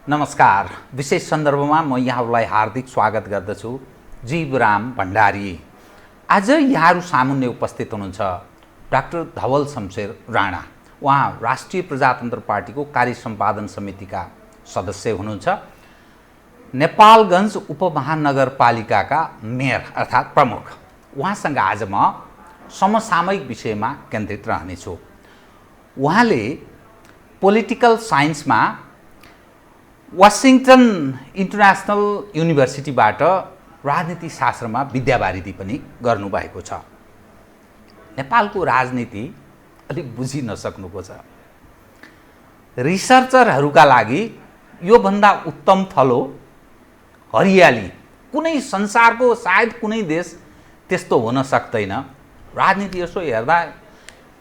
नमस्कार। विशेष सन्दर्भमा म यहाँहरूलाई हार्दिक स्वागत गर्दछु। जीवराम भण्डारी। आज यहाँहरू सामुन्ने उपस्थित हुनुहुन्छ डाक्टर धवल शमशेर राणा। उहाँ राष्ट्रिय प्रजातन्त्र पार्टीको कार्य सम्पादन समितिका सदस्य हुनुहुन्छ। नेपालगञ्ज उपमहानगरपालिकाका मेयर अर्थात् प्रमुख। उहाँसँग आज म समसामयिक विषयमा केन्द्रित रहनेछु। उहाँले पोलिटिकल साइन्समा वाशिंगटन इन्टरनेसनल युनिभर्सिटीबाट राजनीति शास्त्रमा विद्यावारिधि पनि गर्नुभएको छ। नेपालको राजनीति अलिक बुझिन सक्नुको छ। रिसर्चरहरूका लागि योभन्दा उत्तम थलो हरियाली कुनै संसारको सायद कुनै देश त्यस्तो हुन सक्दैन। राजनीति यसो हेर्दा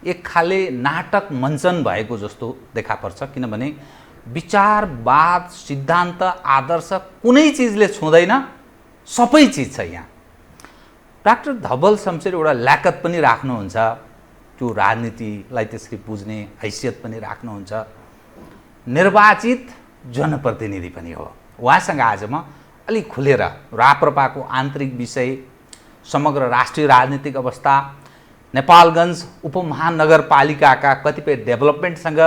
एक खाले नाटक मञ्चन भएको जस्तो देखा पर्छ, किनभने विचारवाद सिद्धान्त आदर्श कुनै चिजले छुँदैन, सबै चिज छ यहाँ। डाक्टर धवल शमशेर एउटा ल्याकत पनि राख्नुहुन्छ, त्यो राजनीतिलाई त्यसरी बुझ्ने हैसियत पनि राख्नुहुन्छ। निर्वाचित जनप्रतिनिधि पनि हो। उहाँसँग आज म अलिक खुलेर राप्रपाको आन्तरिक विषय, समग्र राष्ट्रिय राजनीतिक अवस्था, नेपालगञ्ज उपमहानगरपालिकाका कतिपय डेभलपमेन्टसँग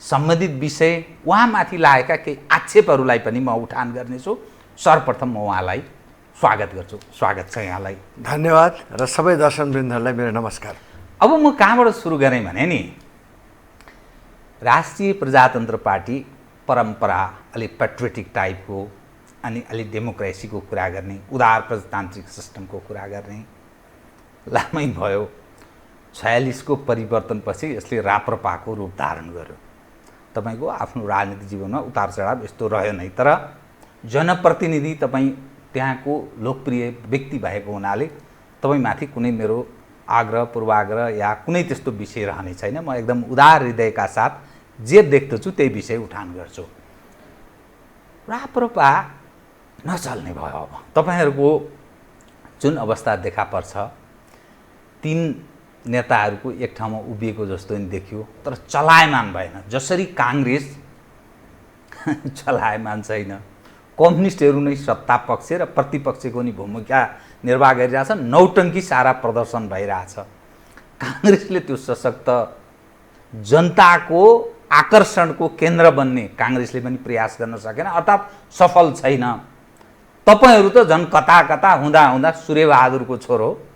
सम्बन्धित विषय, उहाँमाथि लागेका केही आक्षेपहरूलाई पनि म उठान गर्नेछु। सर्वप्रथम म उहाँलाई स्वागत गर्छु। स्वागत छ यहाँलाई। धन्यवाद र सबै दर्शकवृन्दहरूलाई मेरो नमस्कार। अब म कहाँबाट सुरु गरेँ भने नि, राष्ट्रिय प्रजातन्त्र पार्टी परम्परा अलिक पेट्रियोटिक टाइपको, अनि अलिक डेमोक्रेसीको कुरा गर्ने, उदार प्रजातान्त्रिक सिस्टमको कुरा गर्ने लामै भयो। 46 को परिवर्तनपछि यसले राप्रपाको रूप धारण गर्यो। तपाईको आफ्नो राजनीतिक जीवनमा उतार चढाव यस्तो रह्यो नै, तर जनप्रतिनिधि तपाईँ त्यहाँको लोकप्रिय व्यक्ति भएको हुनाले तपाईँमाथि कुनै मेरो आग्रह पूर्वाग्रह या कुनै त्यस्तो विषय रहने छैन। म एकदम उदार हृदयका साथ जे देख्दछु त्यही विषय उठान गर्छु। राप्रपा नचल्ने भयो। अब तपाईँहरूको जुन अवस्था देखा पर्छ, 3 नेताहरूको एक ठाउँमा उभिएको जस्तो नि देखियो, तर चलायमान भएन। जसरी काङ्ग्रेस चलायमान छैन, कम्युनिस्टहरू नै सत्ता पक्ष र प्रतिपक्षको नि भूमिका निर्वाह गरिरहेछन्, नौटङ्की सारा प्रदर्शन भइरहेछ। काङ्ग्रेसले त्यो सशक्त जनताको आकर्षणको केन्द्र बन्ने काङ्ग्रेसले पनि प्रयास गर्न सकेन, अर्थात् सफल छैन। तपाईँहरू त झन् कता कता हुँदा हुँदा सूर्यबहादुरको छोरो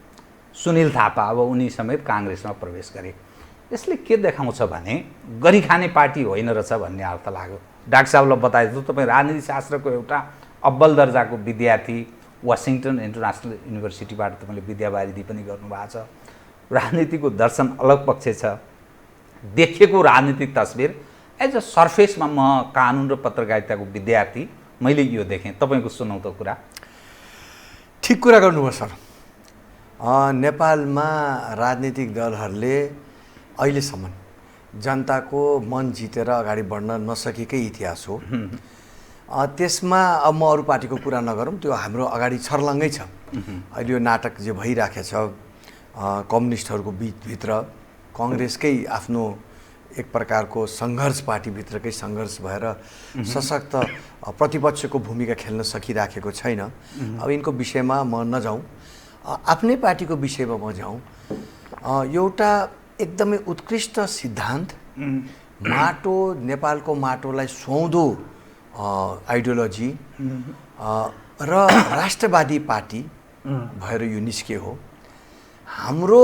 सुनिल थापा, अब उनी समेत काङ्ग्रेसमा प्रवेश गरे। यसले के देखाउँछ भने गरी खाने पार्टी होइन रहेछ भन्ने अर्थ लाग्यो। डाक्टर साहबलाई बताइदिनु, तपाईँ राजनीति शास्त्रको एउटा अब्बल दर्जाको विद्यार्थी, वाशिंगटन इन्टरनेसनल युनिभर्सिटीबाट तपाईँले विद्यावारिधि पनि गर्नुभएको छ। राजनीतिको दर्शन अलग पक्ष छ। देखेको राजनीतिक तस्बिर एज अ सर्फेसमा, म कानुन र पत्रकारिताको विद्यार्थी, मैले यो देखेँ। तपाईँको सुनौ त कुरा। ठिक कुरा गर्नुभयो सर। नेपालमा राजनीतिक दलहरूले अहिलेसम्म जनताको मन जितेर अगाडि बढ्न नसकेकै इतिहास हो। त्यसमा अब म अरू पार्टीको कुरा नगरौँ, त्यो हाम्रो अगाडि छर्लङ्गै छ। अहिले यो नाटक जे भइराखेको छ कम्युनिस्टहरूको भित्र, कङ्ग्रेसकै आफ्नो एक प्रकारको सङ्घर्ष, पार्टीभित्रकै सङ्घर्ष भएर सशक्त प्रतिपक्षको भूमिका खेल्न सकिराखेको छैन। अब यिनको विषयमा म नजाउँ, आफ्नै पार्टीको विषयमा म जाउँ। एउटा एकदमै उत्कृष्ट सिद्धान्त, माटो, नेपालको माटोलाई सुहाउँदो आइडियोलोजी र राष्ट्रवादी पार्टी भएर यो निस्के हो। हाम्रो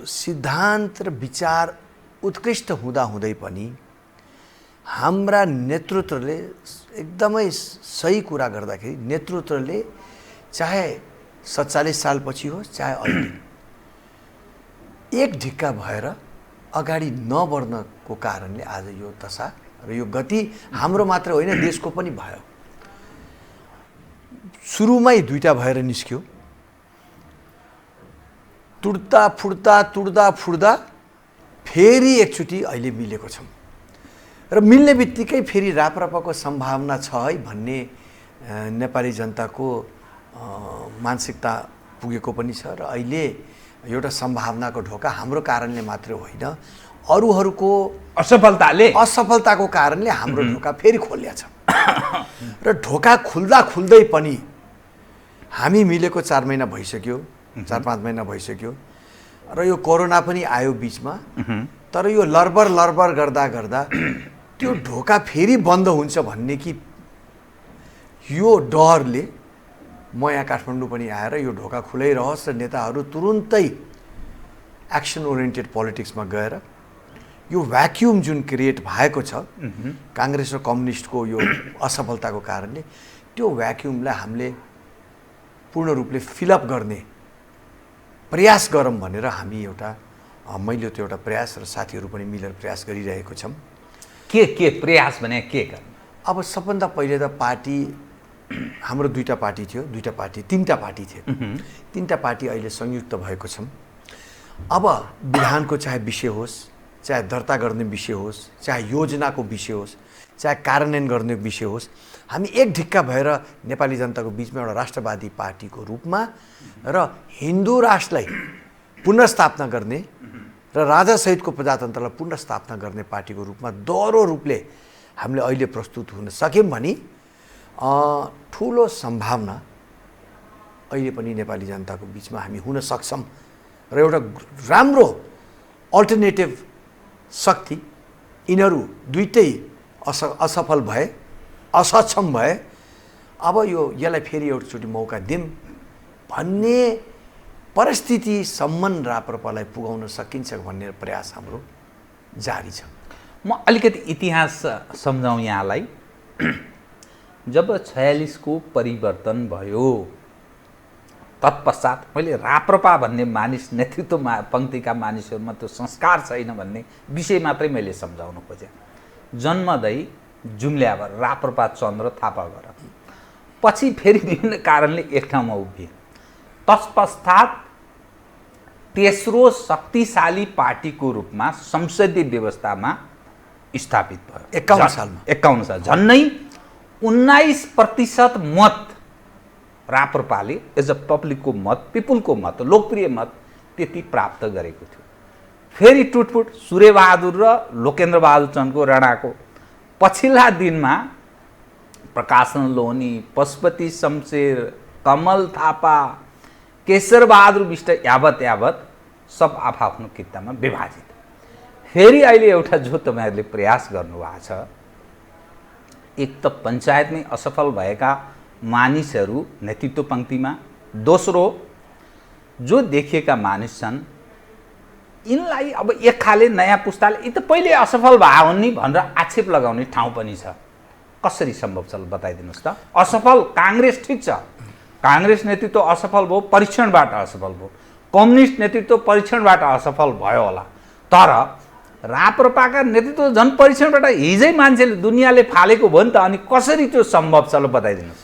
सिद्धान्त र विचार उत्कृष्ट हुँदाहुँदै पनि हाम्रा नेतृत्वले एकदमै सही कुरा गर्दाखेरि, नेतृत्वले चाहे 47 सालपछि होस् चाहे अहिले, एक ढिक्का भएर अगाडि नबढ्नको कारणले आज यो दशा र यो गति हाम्रो मात्र होइन, देशको पनि भयो। सुरुमै 2टा भएर निस्क्यो, तुड्दा फुड्दा फेरि एकचोटि अहिले मिलेको छौँ र मिल्ने बित्तिकै फेरि राप्रपाको सम्भावना छ है भन्ने नेपाली जनताको मानसिकता पुगेको पनि छ। र अहिले एउटा सम्भावनाको ढोका हाम्रो कारणले मात्र होइन, अरूहरूको असफलताको कारणले हाम्रो ढोका फेरि खोलिया छ। र ढोका खुल्दा खुल्दै पनि हामी मिलेको 4 महिना भइसक्यो, 4-5 महिना भइसक्यो र यो कोरोना पनि आयो बिचमा। तर यो लरबर गर्दा गर्दा त्यो ढोका फेरि बन्द हुन्छ भन्ने कि यो डरले म यहाँ काठमाडौँ पनि आएर यो ढोका खुलै रहोस् र नेताहरू तुरुन्तै एक्सन ओरिएन्टेड पोलिटिक्समा गएर यो भ्याक्युम जुन क्रिएट भएको छ काङ्ग्रेस र कम्युनिस्टको यो असफलताको कारणले, त्यो भ्याक्युमलाई हामीले पूर्ण रूपले फिलअप गर्ने प्रयास गरौँ भनेर हामी मैले त्यो एउटा प्रयास र साथीहरू पनि मिलेर प्रयास गरिरहेको छौँ। के प्रयास भने के गर्नु? अब सबभन्दा पहिले त पार्टी हाम्रो तीनटा पार्टी थिए। तीनटा पार्टी अहिले संयुक्त भएको छौँ। अब विधानको चाहे विषय होस्, चाहे दर्ता गर्ने विषय होस्, चाहे योजनाको विषय होस्, चाहे कार्यान्वयन गर्ने विषय होस्, हामी एक ढिक्का भएर नेपाली जनताको बिचमा एउटा राष्ट्रवादी पार्टीको रूपमा र हिन्दू राष्ट्रलाई पुनर्स्थापना गर्ने र राजासहितको प्रजातन्त्रलाई पुनर्स्थापना गर्ने पार्टीको रूपमा दोहोरो रूपले हामीले अहिले प्रस्तुत हुन सक्यौँ भने ठुलो सम्भावना अहिले पनि नेपाली जनताको बिचमा हामी हुन सक्छौँ र एउटा राम्रो अल्टरनेटिभ शक्ति यिनीहरू दुईटै असफल भए, असक्षम भए, अब यसलाई फेरि एउटाचोटि मौका दिउँ भन्ने परिस्थितिसम्म राप्रपालाई पुगाउन सकिन्छ भन्ने प्रयास हाम्रो जारी छ। म अलिकति इतिहास सम्झाउँ यहाँलाई। जब 46 को परिवर्तन भयो तत्पश्चात मैले राप्रपा भन्ने मानिस नेतृत्व पङ्क्तिका मानिसहरूमा त्यो संस्कार छैन भन्ने विषय मात्रै मैले सम्झाउन खोजेँ। जन्मदै जुम्ल्यावर राप्रपा चन्द्र थापा गर, पछि फेरि विभिन्न कारणले एक ठाउँमा उभिए। तत्पश्चात तेस्रो शक्तिशाली पार्टीको रूपमा संसदीय व्यवस्थामा स्थापित भयो 51 सालमा। 51 साल झन्नै 19% मत राप्रपाले एज अ पब्लिकको मत, पिपुलको मत, लोकप्रिय मत त्यति प्राप्त गरेको थियो। फेरि टुटफुट सूर्यबहादुर र लोकेन्द्र बहादुर चन्दको राणाको पछिल्ला दिनमा प्रकाशन लोहनी, पशुपति शमशेर, कमल थापा, केशर बहादुर विष्ट यावत सब आफ्नो कित्तामा विभाजित। फेरि अहिले एउटा जो तपाईँहरूले प्रयास गर्नुभएको छ, एक त पञ्चायतमै असफल भएका मानिसहरू नेतृत्व पङ्क्तिमा, दोस्रो जो देखिएका मानिस छन् यिनलाई अब एक खाले नयाँ पुस्ताले यी त पहिले असफल भए हुन् नि भनेर आक्षेप लगाउने ठाउँ पनि छ। कसरी सम्भव छ बताइदिनुहोस् त। असफल काङ्ग्रेस ठिक छ, काङ्ग्रेस नेतृत्व असफल भयो, परीक्षणबाट असफल भयो, कम्युनिस्ट नेतृत्व परीक्षणबाट असफल भयो होला, तर राप्रपाका नेतृत्व झन् परीक्षणबाट हिजै मान्छेले दुनियाँले फालेको भयो नि त। अनि कसरी त्यो सम्भव छ ल बताइदिनुहोस्।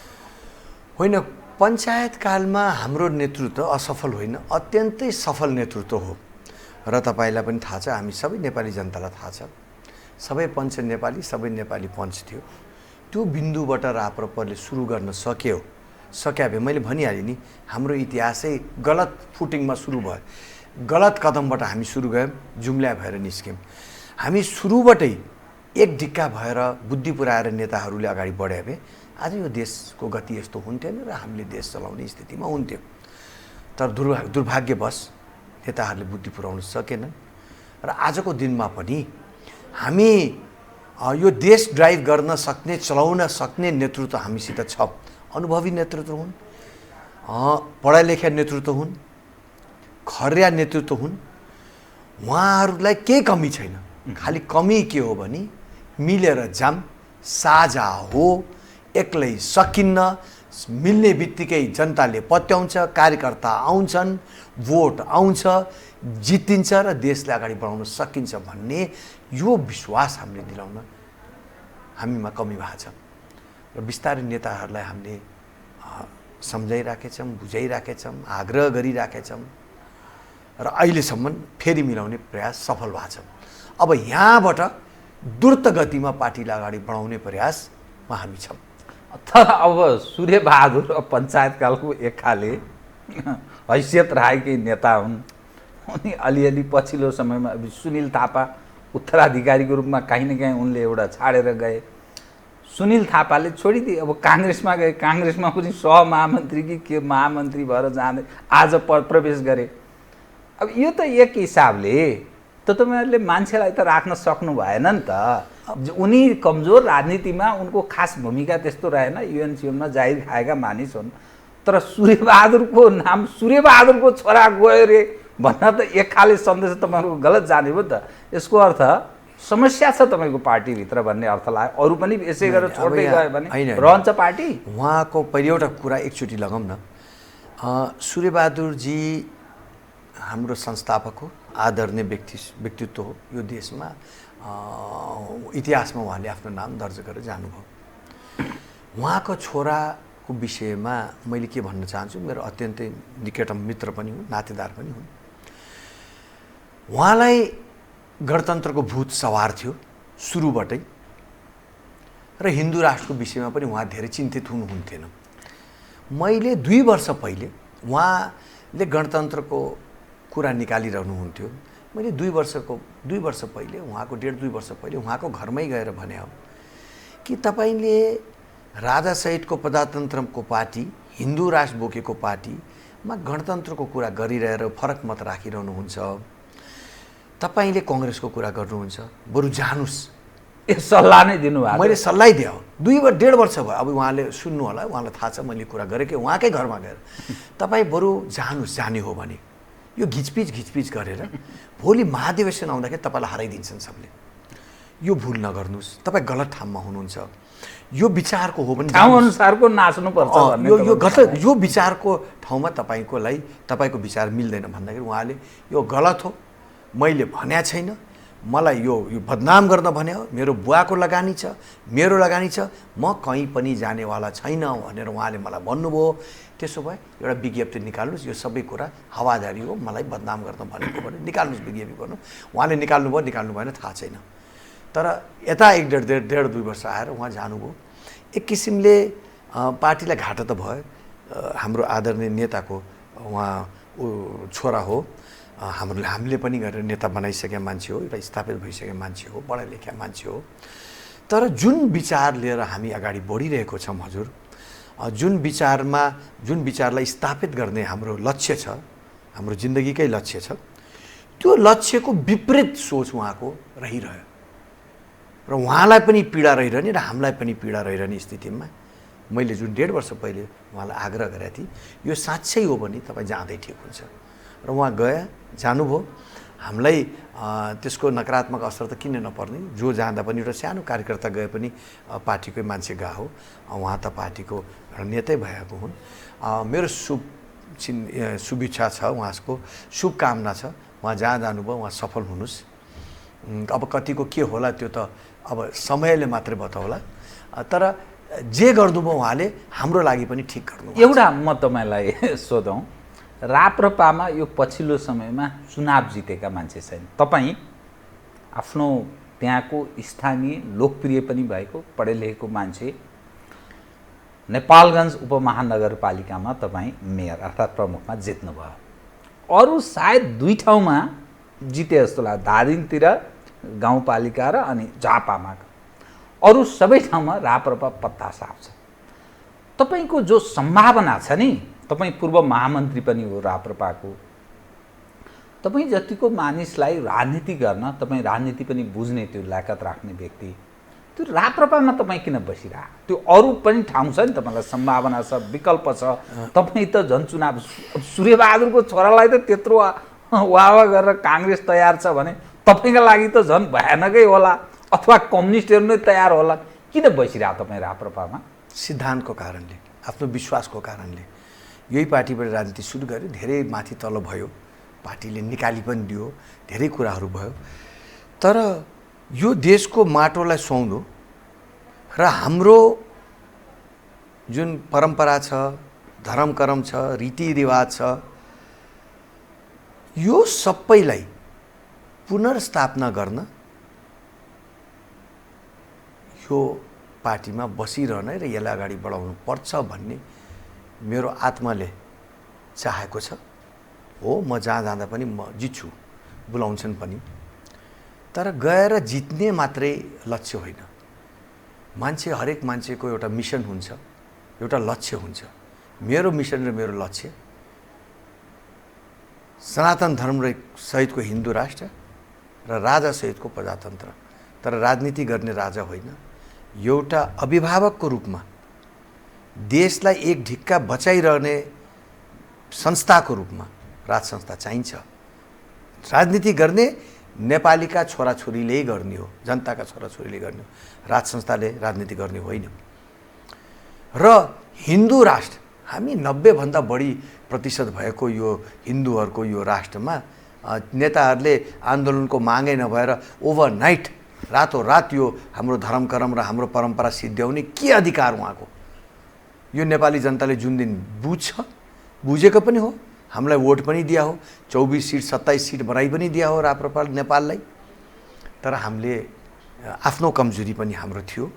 होइन, पञ्चायत कालमा हाम्रो नेतृत्व असफल होइन, अत्यन्तै सफल नेतृत्व हो र तपाईँलाई पनि थाहा छ, हामी सबै नेपाली जनतालाई थाहा छ, सबै पञ्च नेपाली, सबै नेपाली पञ्च थियो। त्यो बिन्दुबाट राप्रपाले सुरु गर्न सक्या भए मैले भनिहालेँ नि, हाम्रो इतिहासै गलत फुटिङमा सुरु भयो, गलत कदमबाट हामी सुरु गयौँ, जुम्ल्या भएर निस्क्यौँ। हामी सुरुबाटै एक ढिक्का भएर बुद्धि पुऱ्याएर नेताहरूले अगाडि बढे भए आज यो देशको गति यस्तो हुन्थेन र हामीले देश चलाउने स्थितिमा हुन्थ्यो। तर दुर्भाग्यवश नेताहरूले बुद्धि पुऱ्याउन सकेनन् र आजको दिनमा पनि हामी यो देश ड्राइभ गर्न सक्ने, चलाउन सक्ने नेतृत्व हामीसित छ। अनुभवी नेतृत्व हुन्, पढा लेखा नेतृत्व हुन्, खर्या नेतृत्व हुन्, उहाँहरूलाई केही कमी छैन। खालि कमी के हो भने मिलेर जाम, साझा हो, एक्लै सकिन्न, मिल्ने बित्तिकै जनताले पत्याउँछ, कार्यकर्ता आउँछन्, भोट आउँछ, जितिन्छ र देशलाई अगाडि बढाउन सकिन्छ भन्ने यो विश्वास हामीले दिलाउन हामीमा कमी भएको छ र बिस्तारै नेताहरूलाई हामीले सम्झाइराखेछौँ, बुझाइराखेछौँ, आग्रह गरिराखेछौँ र अहिलेसम्म फेरि मिलाउने प्रयास सफल भएको छ। अब यहाँबाट द्रुत गतिमा पार्टीलाई अगाडि बढाउने प्रयासमा हामी छौँ। तर अब सूर्यबहादुर पञ्चायतकालको एक खाले हैसियत राखेकै नेता हुन्। अनि अलिअलि पछिल्लो समयमा सुनिल थापा उत्तराधिकारीको रूपमा काहीँ न काहीँ उनले एउटा छाडेर गए। सुनिल थापाले छोडिदिए, अब काङ्ग्रेसमा गए, काङ्ग्रेसमा पनि सहमहामन्त्री कि के महामन्त्री भएर जाँदै आज प्रवेश गरे। अब यो त एक हिसाबले त तपाईँहरूले मान्छेलाई त राख्न सक्नु भएन नि त। उनी कमजोर, राजनीतिमा उनको खास भूमिका त्यस्तो रहेन, युएनसिएममा जाहिर खाएका मानिस हुन्। तर सूर्यबहादुरको नाम सूर्यबहादुरको छोरा गयो रे भन्न त एक खाले सन्देश तपाईँहरूको गलत जाने भयो नि त। यसको अर्थ समस्या छ तपाईँको पार्टीभित्र भन्ने अर्थ लाग्यो। अरू पनि यसै गरेर छोड्दै गयो भने रहन्छ पार्टी। उहाँको पहिले एउटा कुरा एकचोटि लगाउँ न, सूर्यबहादुरजी हाम्रो संस्थापक हो, आदरणीय व्यक्तित्व हो। यो देशमा इतिहासमा उहाँले आफ्नो नाम दर्ज गरेर जानुभयो। उहाँको छोराको विषयमा मैले के भन्न चाहन्छु, मेरो अत्यन्तै निकटतम मित्र पनि हुन्, नातेदार पनि हुन्। उहाँलाई गणतन्त्रको भूत सवार थियो सुरुबाटै, र हिन्दू राष्ट्रको विषयमा पनि उहाँ धेरै चिन्तित हुनुहुन्थेन। मैले 2 वर्ष पहिले उहाँले गणतन्त्रको कुरा निकालिरहनुहुन्थ्यो। मैले 2 वर्ष पहिले उहाँको 1.5-2 वर्ष पहिले उहाँको घरमै गएर भने हो कि तपाईँले राजा सहितको प्रजातन्त्रको पार्टी, हिन्दू राष्ट्र बोकेको पार्टीमा गणतन्त्रको कुरा गरिरहेर फरक मत राखिरहनुहुन्छ। तपाईँले कङ्ग्रेसको कुरा गर्नुहुन्छ, बरु जानुस्। यो सल्लाह नै दिनुभएको। मैले सल्लाह दिएँ। 1.5 वर्ष भयो। अब उहाँले सुन्नु होला, उहाँलाई थाहा छ मैले कुरा गरेँ कि उहाँकै घरमा गएर तपाईँ बरु जानुस्, जाने हो भने यो घिचपिच गरेर भोलि महाधिवेशन आउँदाखेरि तपाईँलाई हराइदिन्छन् सबले। यो भुल नगर्नुहोस्, तपाईँ गलत ठाउँमा हुनुहुन्छ। यो विचारको हो भने ठाउँ अनुसारको नाच्नुपर्छ भन्ने यो विचारको ठाउँमा तपाईँको विचार मिल्दैन भन्दाखेरि उहाँले यो गलत हो, मैले भन्या छैन, मलाई यो बदनाम गर्न भन्यो, मेरो बुवाको लगानी छ, मेरो लगानी छ, म कहीँ पनि जानेवाला छैन भनेर उहाँले मलाई भन्नुभयो। त्यसो भए एउटा विज्ञप्ति निकाल्नुहोस्, यो सबै कुरा हावाजारी हो, मलाई बदनाम गर्न भनेको भने निकाल्नुहोस्, विज्ञप्ति गर्नु। उहाँले निकाल्नुभयो, निकाल्नु भएन थाहा छैन। तर यता 1.5-2 वर्ष आएर उहाँ जानुभयो। एक किसिमले पार्टीलाई घाटा त भयो। हाम्रो आदरणीय नेताको उहाँ छोरा हो, हामीले पनि गरेर नेता बनाइसकेका मान्छे हो, एउटा स्थापित भइसकेका मान्छे हो, पढा लेखेका मान्छे हो। तर जुन विचार लिएर हामी अगाडि बढिरहेको छौँ हजुर, जुन विचारलाई स्थापित गर्ने हाम्रो लक्ष्य छ, हाम्रो जिन्दगीकै लक्ष्य छ, त्यो लक्ष्यको विपरीत सोच उहाँको रहिरह्यो र उहाँलाई पनि पीडा रहिरहने र हामीलाई पनि पीडा रहिरहने स्थितिमा मैले जुन 1.5 वर्ष पहिले उहाँलाई आग्रह गरेको थिएँ, यो साँच्चै हो भने तपाईँ जाँदै ठिक हुन्छ। र उहाँ जानुभयो। हामीलाई त्यसको नकारात्मक असर त किन नपर्ने, जो जाँदा पनि एउटा सानो कार्यकर्ता गए पनि पार्टीकै मान्छे गए हो, उहाँ त पार्टीको नेतै भएको हुन्। मेरो शुभेच्छा छ, उहाँको शुभकामना छ। उहाँ जहाँ जानुभयो उहाँ सफल हुनुहोस्। अब कतिको के होला त्यो त अब समयले मात्रै बताउला। तर जे गर्नुभयो उहाँले हाम्रो लागि पनि ठिक गर्नु। एउटा म तपाईँलाई सोधौँ, राप्रपामा यो पछिल्लो समयमा चुनाव जितेका मान्छे छैन। तपाईँ आफ्नो त्यहाँको स्थानीय लोकप्रिय पनि भएको पढे लेखेको मान्छे, नेपालगञ्ज उपमहानगरपालिकामा तपाईँ मेयर अर्थात् प्रमुखमा जित्नुभयो। अरू सायद 2 ठाउँमा जिते जस्तो लाग्छ, धादिङतिर गाउँपालिका र अनि झापामा। अरू सबै ठाउँमा राप्रपा पत्ता साफ छ। तपाईँको जो सम्भावना छ नि, तपाईँ पूर्व महामन्त्री पनि हो राप्रपाको, तपाईँ जतिको मानिसलाई राजनीति गर्न, तपाईँ राजनीति पनि बुझ्ने त्यो लायकत राख्ने व्यक्ति, त्यो राप्रपामा तपाईँ किन बसिरहेको? त्यो अरू पनि ठाउँ छ नि, तपाईँलाई सम्भावना छ, विकल्प छ। तपाईँ त झन् चुनाव सूर्यबहादुरको छोरालाई त त्यत्रो वाह गरेर काङ्ग्रेस तयार छ भने तपाईँको लागि त झन् भयानकै होला, अथवा कम्युनिस्टहरू नै तयार होला। किन बसिरहेको तपाईँ राप्रपामा? सिद्धान्तको कारणले, आफ्नो विश्वासको कारणले। यही पार्टीबाट राजनीति सुरु गर्यो, धेरै माथि तल भयो, पार्टीले निकाली पनि दियो, धेरै कुराहरू भयो। तर यो देशको माटोलाई सुहाउँदो र हाम्रो जुन परम्परा छ, धर्मकर्म छ, रीतिरिवाज छ, यो सबैलाई पुनर्स्थापना गर्न यो पार्टीमा बसिरहन र यसलाई अगाडि बढाउनु पर्छ भन्ने मेरो आत्माले चाहेको छ। हो, म जहाँ जाँदा पनि म जित्छु, बुलाउँछन् पनि। तर गएर जित्ने मात्रै लक्ष्य होइन, हरेक मान्छेको एउटा मिसन हुन्छ, एउटा लक्ष्य हुन्छ। मेरो मिसन र मेरो लक्ष्य सनातन धर्म र सहितको हिन्दू राष्ट्र र राजा सहितको प्रजातन्त्र, तर राजनीति गर्ने राजा होइन, एउटा अभिभावकको रूपमा देशलाई एक ढिक्का बचाइरहने संस्थाको रूपमा राज संस्था चाहिन्छ। राजनीति गर्ने नेपालीका छोराछोरीले गर्ने हो, जनताका छोराछोरीले गर्ने हो, राज संस्थाले राजनीति गर्ने होइन। र हिन्दू राष्ट्र, हामी 90 बढी प्रतिशत भएको यो हिन्दूहरूको यो राष्ट्रमा नेताहरूले आन्दोलनको मागै नभएर ओभरनाइट रातोरात यो हाम्रो धर्मकर्म र हाम्रो परम्परा सिद्ध्याउने के अधिकार उहाँको? यो नेपाली जनताले जुन दिन बुझेको पनि हो, हामीलाई भोट पनि दिया हो, 24 सीट 27 सीट बनाइ पनि दिया हो राप्रपा नेपाललाई। तर हामीले आफ्नो कमजोरी पनि हाम्रो थियो,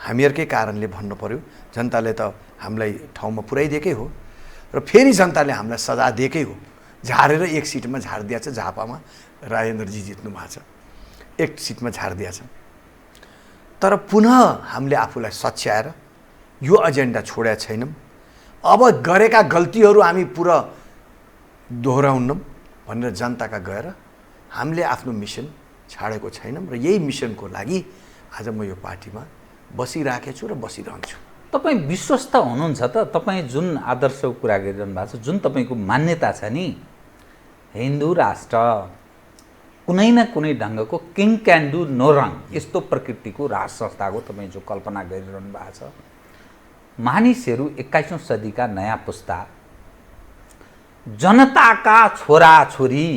हामीहरूकै कारणले भन्नु पर्यो। जनताले त हामीलाई ठाउँमा पुर्याइदिएकै हो र फेरि जनताले हामीलाई सजाय दिएकै हो। झारेर एक सिटमा झारिदिया छ, झापामा राजेन्द्रजी जित्नु भएको छ, एक सिटमा झारिदिया छ। तर पुनः हामीले आफूलाई सच्याएर यो एजेन्डा छोडेका छैनौँ। अब गरेका गल्तीहरू हामी पुरा दोहोऱ्याउनौँ भनेर जनताका गएर हामीले आफ्नो मिसन छाडेको छैनौँ र यही मिसनको लागि आज म यो पार्टीमा बसिराखेको छु र बसिरहन्छु। तपाईँ विश्वस्त हुनुहुन्छ त? तपाईँ जुन आदर्शको कुरा गरिरहनु भएको छ, जुन तपाईँको मान्यता छ नि, हिन्दू राष्ट्र कुनै न कुनै ढङ्गको किङ क्यान डु नो रङ, यस्तो प्रकृतिको राज संस्थाको तपाईँ जो कल्पना गरिरहनु भएको छ, मानिसहरू 21औं सदीका नयाँ पुस्ता जनताका छोराछोरी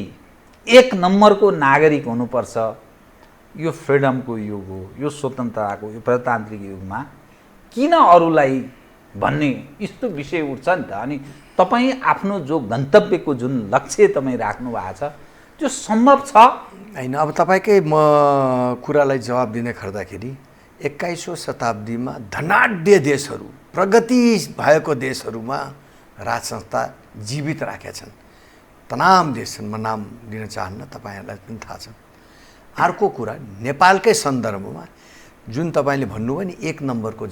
एक नम्बरको नागरिक हुनुपर्छ। यो फ्रिडमको युग हो, यो स्वतन्त्रताको, यो प्रजातान्त्रिक युगमा किन अरूलाई भन्ने यस्तो विषय उठ्छ नि त। अनि तपाईँ आफ्नो जो गन्तव्यको जुन लक्ष्य तपाईँ राख्नु भएको छ त्यो सम्भव छ होइन? अब तपाईँकै म कुरालाई जवाब दिने खर्दाखेरि 21औं शताब्दीमा धनाढ्य देशहरू, प्रगति भएको देशहरूमा राज संस्था जीवित राखेका छन्। तमाम देश छन्, म नाम लिन चाहन्न, तपाईँहरूलाई पनि थाहा छ। अर्को कुरा, नेपालकै सन्दर्भमा जुन तपाईँले भन्नुभयो नि एक नम्बरको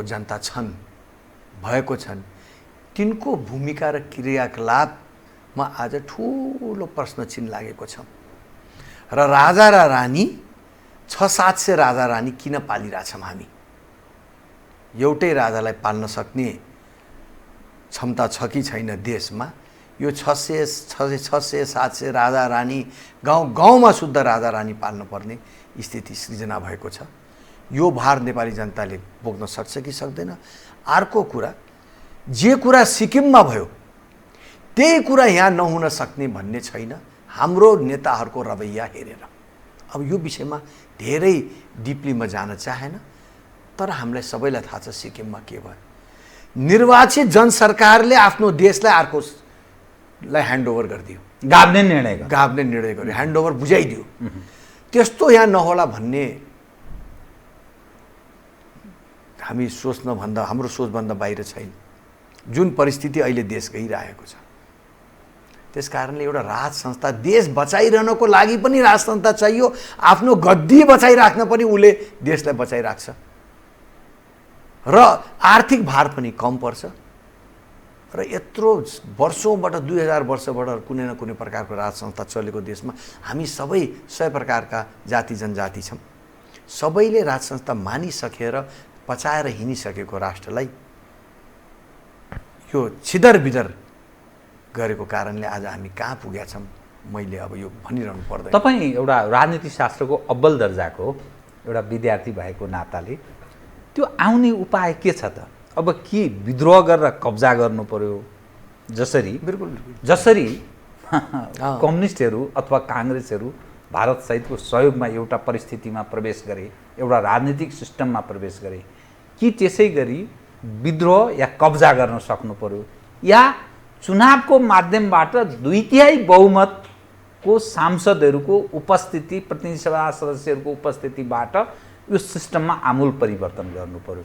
जनता छन्, भएको छन्, तिनको भूमिका र क्रियाकलापमा आज ठुलो प्रश्न चिन्ह लागेको छ। र राजा र रानी 600-700 राजा रानी किन पालिरहेछौँ हामी? एउटै राजालाई पाल्न सक्ने क्षमता छ कि छैन देशमा? यो 600-700 राजा रानी गाउँमा शुद्ध राजा रानी पाल्नुपर्ने स्थिति सृजना भएको छ। यो भार नेपाली जनताले बोक्न सक्छ कि सक्दैन? अर्को कुरा, जे कुरा सिक्किममा भयो त्यही कुरा यहाँ नहुन सक्ने भन्ने छैन हाम्रो नेताहरूको रवैया हेरेर। अब यो विषयमा धेरै डिपली म जान चाहेन, तर हामीलाई सबैलाई थाहा छ सिक्किममा के भयो। निर्वाचित जनसरकारले आफ्नो देशलाई अर्कोलाई ह्यान्डओभर गरिदियो, गाभ्ने निर्णय गर्यो, ह्यान्डओभर बुझाइदियो। त्यस्तो यहाँ नहोला भन्ने हामी सोच्नभन्दा, हाम्रो सोचभन्दा बाहिर छैन जुन परिस्थिति अहिले देश गइरहेको छ। त्यस कारणले एउटा राज संस्था, देश बचाइरहनको लागि पनि राज संस्था चाहियो, आफ्नो गद्दी बचाइराख्न पनि उसले देशलाई बचाइराख्छ र आर्थिक भार पनि कम पर्छ। र यत्रो वर्षौँबाट 2000 वर्षबाट कुनै न कुनै प्रकारको राज संस्था चलेको देशमा हामी सबै 100 प्रकारका जाति जनजाति छौँ। सबैले राज संस्था मानिसकेर पचाएर हिँडिसकेको राष्ट्रलाई यो छिदरबिदर गरेको कारणले आज हामी कहाँ पुगेका छौँ मैले अब यो भनिरहनु पर्दैन। तपाईँ एउटा राजनीति शास्त्रको अब्बल दर्जाको एउटा विद्यार्थी भएको नाताले त्यो आउने उपाय के छ त? अब के विद्रोह गरेर कब्जा गर्नु पर्यो? जसरी कम्युनिस्टहरू अथवा काङ्ग्रेसहरू भारत सहितको सहयोगमा एउटा परिस्थितिमा प्रवेश गरे, एउटा राजनीतिक सिस्टममा प्रवेश गरे, कि त्यसै गरी विद्रोह या कब्जा गर्न सक्नु पर्यो, या चुनावको माध्यमबाट 2/3 बहुमतको सांसदहरूको उपस्थिति, प्रतिनिधि सभा सदस्यहरूको उपस्थितिबाट यो सिस्टममा आमूल परिवर्तन गर्नु पर्यो,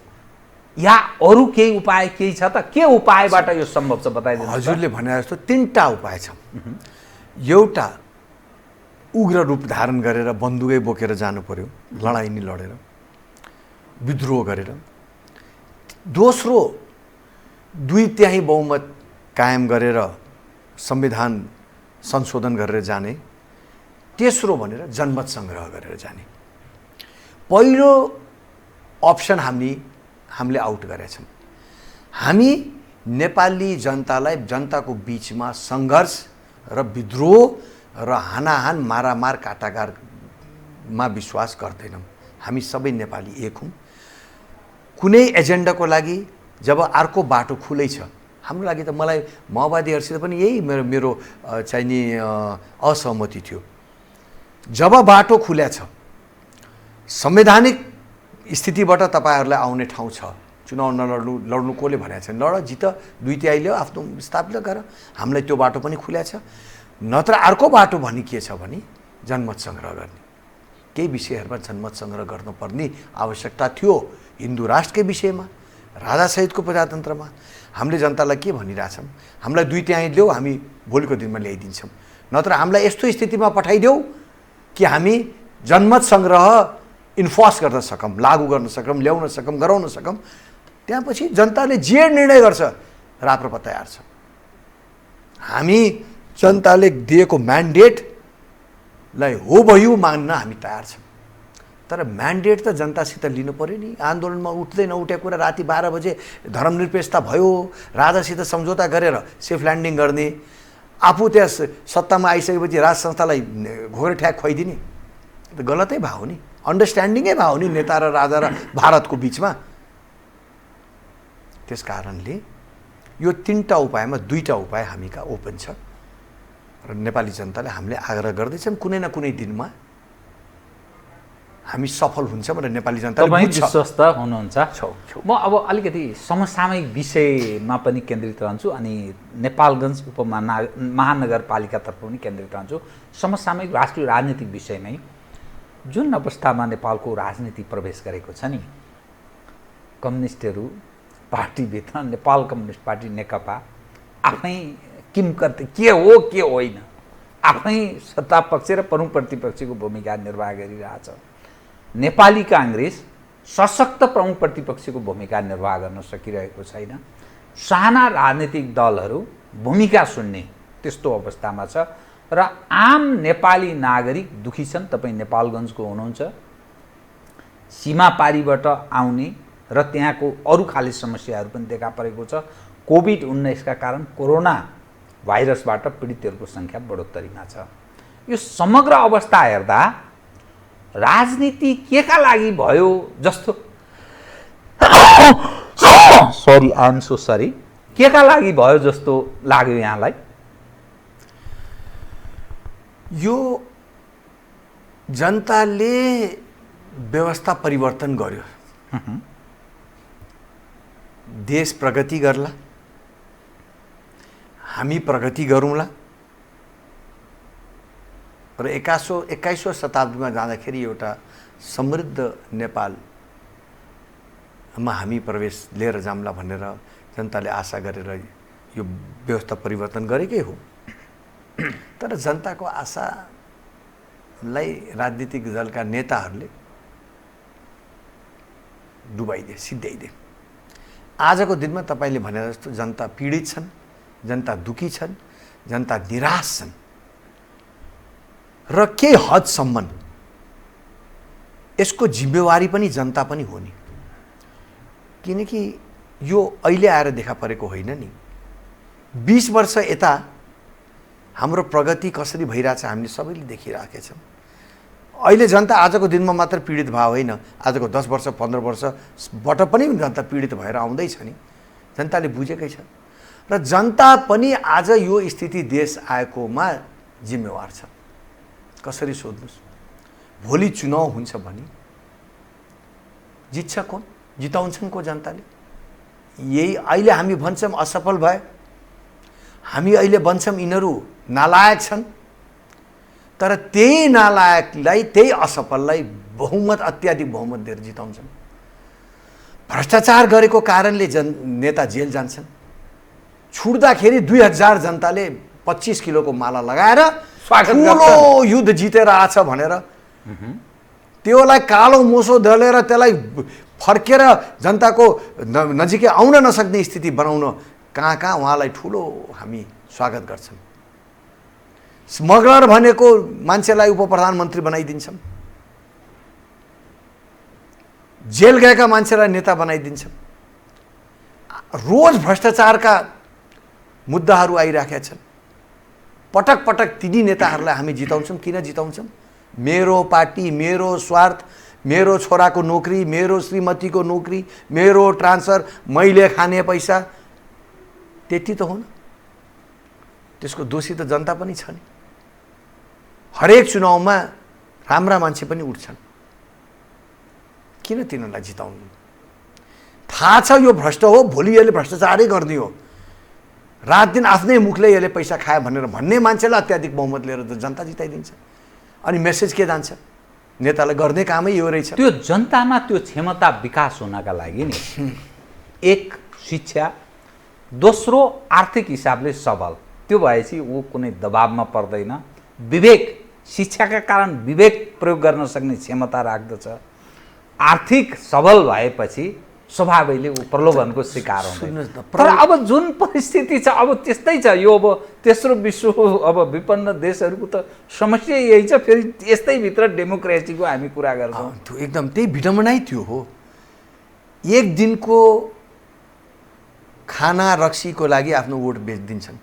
या अरू केही उपाय केही छ त? के उपायबाट यो सम्भव छ बताइदिनु। हजुरले भने जस्तो 3टा उपाय छ। एउटा उग्र रूप धारण गरेर बन्दुकै बोकेर जानु पर्यो, लडाइँ नि लडेर, विद्रोह गरेर। दोस्रो, 2/3 बहुमत कायम गरेर संविधान संशोधन गरेर जाने। तेस्रो भनेर जनमत सङ्ग्रह गरेर जाने। पहिलो अप्सन हामीले आउट गरेछौँ। हामी नेपाली जनतालाई जनताको बिचमा सङ्घर्ष र विद्रोह र हानाहान मारामार काटाकारमा विश्वास गर्दैनौँ। हामी सबै नेपाली एक हौँ। कुनै एजेन्डाको लागि जब अर्को बाटो खुलेछ, हाम्रो लागि त मलाई माओवादीहरूसित पनि यही मेरो चाहिने असहमति थियो। जब बाटो खुल्या छ, संवैधानिक स्थितिबाट तपाईँहरूलाई आउने ठाउँ छ, चुनाव लड्नु कसले भनेको छ? लड, जित, 2/3 ल्याऊ, आफ्नो स्थापित गर। हामीलाई त्यो बाटो पनि खुल्या छ। नत्र अर्को बाटो भने के छ भने जनमत सङ्ग्रह गर्ने। केही विषयहरूमा जनमत सङ्ग्रह गर्नुपर्ने आवश्यकता थियो। हिन्दू राष्ट्रकै विषयमा, राजासहितको प्रजातन्त्रमा हामीले जनतालाई के भनिरहेछौँ? हामीलाई 2/3 ल्याऊ, हामी भोलिको दिनमा ल्याइदिन्छौँ। नत्र हामीलाई यस्तो स्थितिमा पठाइदेऊ कि हामी जनमत सङ्ग्रह इन्फोर्स गर्न सकौँ, लागू गर्न सकौँ, ल्याउन सकौँ, गराउन सकौँ। त्यसपछि जनताले जे निर्णय गर्छ राप्रपा तयार छ। हामी जनताले दिएको म्यान्डेटलाई होभयो मान्न हामी तयार छौँ। तर म्यान्डेट त जनतासित लिनु पऱ्यो नि। आन्दोलनमा उठ्दै नउठेको कुरा राति 12 बजे धर्मनिरपेक्षता भयो, राजासित सम्झौता गरेर सेफ ल्यान्डिङ गर्ने, आफू त्यस सत्तामा आइसकेपछि राज संस्थालाई घोर ठ्याक खुवाइदिने, त गलतै भयो नि। अन्डरस्ट्यान्डिङै भयो नि नेता र राजा र भारतको बिचमा। त्यस कारणले यो 3टा उपायमा 2टा उपाय हामी कहाँ ओपन छ र नेपाली जनताले हामीले आग्रह गर्दैछौँ कुनै न कुनै दिनमा हामी सफल हुन्छौँ र नेपाली जनताले तपाईँ बुझ्छ। विश्वस्त हुनुहुन्छ। म अब अलिकति समसामयिक विषयमा पनि केन्द्रित रहन्छु अनि नेपालगञ्ज उपमहानगरपालिकातर्फ पनि केन्द्रित रहन्छु। समसामयिक राष्ट्रिय राजनीतिक विषयमै जुन अवस्थामा नेपालको राजनीति प्रवेश गरेको छ नि, कम्युनिस्टहरू पार्टीभित्र नेपाल कम्युनिस्ट पार्टी नेकपा आफै किमकर्ते के हो के होइन, आफै सत्ता पक्ष र प्रमुख प्रतिपक्षको भूमिका निर्वाह गरिरहेछ। नेपाली काङ्ग्रेस सशक्त प्रमुख प्रतिपक्षको भूमिका निर्वाह गर्न सकिरहेको छैन। साना राजनीतिक दलहरू भूमिका सुन्ने त्यस्तो अवस्थामा छ र आम नेपाली नागरिक दुखी छन्। तपाईँ नेपालगञ्जको हुनुहुन्छ, सीमापारीबाट आउने र त्यहाँको अरू खाले समस्याहरू पनि देखा परेको छ। कोभिड-19 का कारण कोरोना भाइरसबाट पीडितहरूको सङ्ख्या बढोत्तरीमा छ। यो समग्र अवस्था हेर्दा राजनीति के का लागि भयो जस्तो sorry I am so sorry के का लागि भयो जस्तो लाग्यो यहाँलाई? यो जनताले व्यवस्था परिवर्तन गर्यो। देश प्रगति गर्ला, हामी प्रगति गरौँला र 21औं शताब्दीमा जाँदाखेरि एउटा समृद्ध नेपालमा हामी प्रवेश लिएर जाउँला भनेर जनताले आशा गरेर यो व्यवस्था परिवर्तन गरेकै हो। तर जनताको आशालाई राजनीतिक दलका नेताहरूले डुबाइदिए, सिद्ध्याइदिए। आजको दिनमा तपाईँले भने जस्तो जनता पीडित छन्, जनता दुखी छन्, जनता निराश छन् र केही हदसम्म यसको जिम्मेवारी पनि जनता पनि हो नि। किनकि यो अहिले आएर देखा परेको होइन नि। 20 वर्ष यता हाम्रो प्रगति कसरी भइरहेछ हामीले सबैले देखिरहेका छौँ। अहिले जनता आजको दिनमा मात्र पीडित भयो होइन, आजको 10 वर्ष 15 वर्षबाट पनि जनता पीडित भएर आउँदैछ नि। जनताले बुझेकै छ र जनता पनि आज यो स्थिति देश आएकोमा जिम्मेवार छ। कसरी सोध्नुस्? भोलि चुनाव हुन्छ भने जित्छ कोन? जिताउँछन् को जनताले? यही अहिले हामी भन्छौँ असफल भए, हामी अहिले भन्छौँ यिनीहरू नालायक छन्, तर त्यही नालायकलाई त्यही असफललाई बहुमत अत्याधिक बहुमत दिएर जिताउँछन्। भ्रष्टाचार गरेको कारणले नेता जेल जान्छन्। छुट्दाखेरि 2000 जनताले 25 किलोको माला लगाएर स्वागत ठुलो युद्ध जितेर आछ भनेर त्योलाई कालो मोसो दलेर त्यसलाई फर्केर जनताको नजिकै आउन नसक्ने स्थिति बनाउन कहाँ कहाँ उहाँलाई ठुलो हामी स्वागत गर्छौँ। स्मगलर भनेको मान्छेलाई उपप्रधानमन्त्री बनाइदिन्छौँ, जेल गएका मान्छेलाई नेता बनाइदिन्छौँ। रोज भ्रष्टाचारका मुद्दाहरू आइराखेका छन्। पटक पटक तिनी नेताहरूलाई हामी जिताउँछौँ। किन जिताउँछौँ? मेरो पार्टी, मेरो स्वार्थ, मेरो छोराको नोकरी, मेरो श्रीमतीको नोकरी, मेरो ट्रान्सफर, मैले खाने पैसा, त्यति त हो न। त्यसको दोषी त जनता पनि छ नि। हरेक चुनावमा राम्रा मान्छे पनि उठ्छन्। किन तिनीहरूलाई जिताउनु? थाहा छ यो भ्रष्ट हो, भोलि यसले भ्रष्टाचारै गर्ने हो, रात दिन आफ्नै मुखले यसले पैसा खायो भनेर भन्ने मान्छेलाई अत्याधिक बहुमत लिएर त जनता जिताइदिन्छ। अनि मेसेज के जान्छ? नेतालाई गर्ने कामै यो रहेछ। त्यो जनतामा त्यो क्षमता विकास हुनका लागि नि एक शिक्षा, दोस्रो आर्थिक हिसाबले सबल, त्यो भएपछि ऊ कुनै दबावमा पर्दैन। विवेक, शिक्षाका कारण विवेक प्रयोग गर्न सक्ने क्षमता राख्दछ। आर्थिक सबल भएपछि स्वभावैले ऊ प्रलोभनको शिकार हुँदैन। तर अब जुन परिस्थिति छ अब त्यस्तै छ। यो अब तेस्रो विश्व अब विपन्न देशहरूको त समस्या यही छ। फेरि यस्तै भित्र डेमोक्रेसीको हामी कुरा गर्छौँ। त्यो एकदम त्यही विडम्बनै त्यो हो। एक दिनको खाना रक्सीको लागि आफ्नो भोट बेचिदिन्छन्।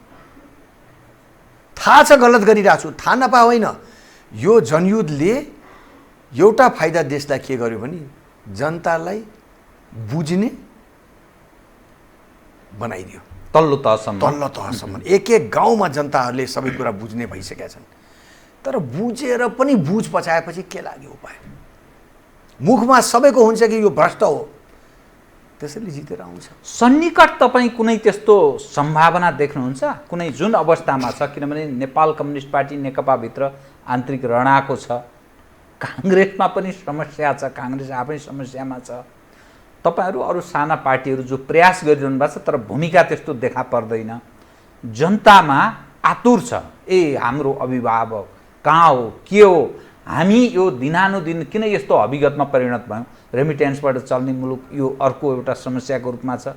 थाहा छ गलत गरिरहेको छु, थाहा नपा होइन। यो जनयुद्धले एउटा फाइदा देशलाई के गर्यो भने जनतालाई बुझ्ने बनाइदियो। तल्लो तहसम्म एक एक गाउँमा जनताहरूले सबै कुरा बुझ्ने भइसकेका छन्। तर बुझेर पनि बुझ पचाएपछि के लाग्यो उपाय? मुखमा सबैको हुन्छ कि यो भ्रष्ट हो, त्यसैले जितेर आउँछ। सन्निकट तपाईँ कुनै त्यस्तो सम्भावना देख्नुहुन्छ? कुनै जुन अवस्थामा छ, किनभने नेपाल कम्युनिस्ट पार्टी नेकपाभित्र आन्तरिक रणको छ, काङ्ग्रेसमा पनि समस्या छ, काङ्ग्रेस आफै समस्यामा छ। तपाईँहरू अरू साना पार्टीहरू जो प्रयास गरिरहनु भएको छ तर भूमिका त्यस्तो देखा पर्दैन। जनतामा आतुर छ, ए हाम्रो अभिभावक कहाँ हो, के हो, हामी यो दिनानुदिन किन यस्तो अभिगतमा परिणत भयौँ? रेमिटेन्सबाट चल्ने मुलुक यो अर्को एउटा समस्याको रूपमा छ।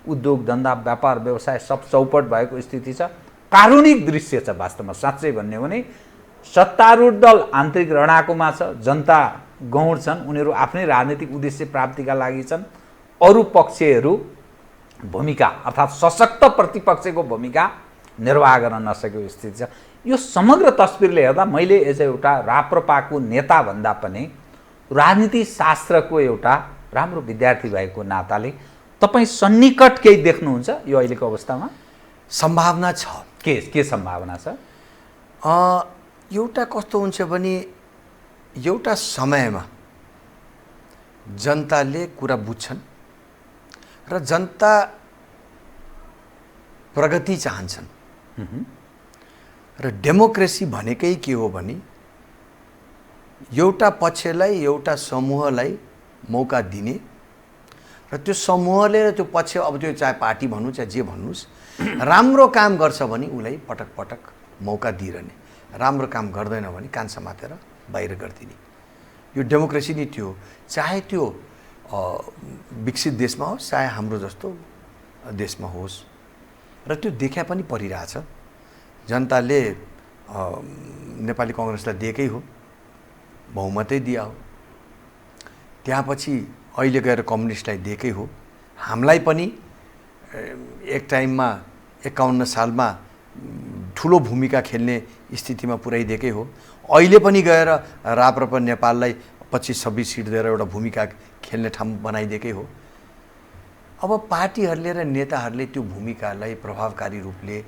उद्योग धन्दा, व्यापार व्यवसाय सब चौपट भएको स्थिति छ। कारुणिक दृश्य छ वास्तवमा। साँच्चै भन्ने हो भने सत्तारूढ दल आन्तरिक रणकोमा छ, जनता गौड छन्, उनीहरू आफ्नै राजनीतिक उद्देश्य प्राप्तिका लागि छन्। अरू पक्षहरू भूमिका अर्थात् सशक्त प्रतिपक्षको भूमिका निर्वाह गर्न नसकेको स्थिति छ। यो समग्र तस्बिरले हेर्दा मैले एज एउटा राप्रपाको नेता भन्दा पनि राजनीति शास्त्रको एउटा राम्रो विद्यार्थी भएको नाताले तपाईँ सन्निकट केही देख्नुहुन्छ यो अहिलेको अवस्थामा? सम्भावना छ। के सम्भावना छ? एउटा कस्तो हुन्छ भने एउटा समयमा जनताले कुरा बुझ्छन् र जनता प्रगति चाहन्छन्। र डेमोक्रेसी भनेकै के हो भने एउटा पक्षलाई, एउटा समूहलाई मौका दिने र त्यो समूहले र त्यो पक्ष, अब त्यो चाहे पार्टी भन्नु चाहे जे भन्नुहोस्, राम्रो काम गर्छ भने उसलाई पटक पटक मौका दिइरहने, राम्रो काम गर्दैन भने कान समातेर बाहिर गरिदिने। यो डेमोक्रेसी नै त्यो हो। चाहे त्यो विकसित देशमा होस् चाहे हाम्रो जस्तो देशमा होस्। र त्यो देखा पनि परिरहेछ। जनताले नेपाली कङ्ग्रेसलाई दिएकै हो, बहुमतै दिया हो। त्यसपछि अहिले गएर कम्युनिस्टलाई दिएकै हो। हामीलाई पनि एक टाइममा 51 सालमा ठुलो भूमिका खेल्ने स्थितिमा पुर्याइदिएकै हो। अहिले पनि गएर राप्रपा नेपाललाई 25-26 सिट दिएर एउटा भूमिका खेल्ने ठाउँ बनाइदिएकै हो। अब पार्टीहरूले र नेताहरूले त्यो भूमिकालाई प्रभावकारी रूपले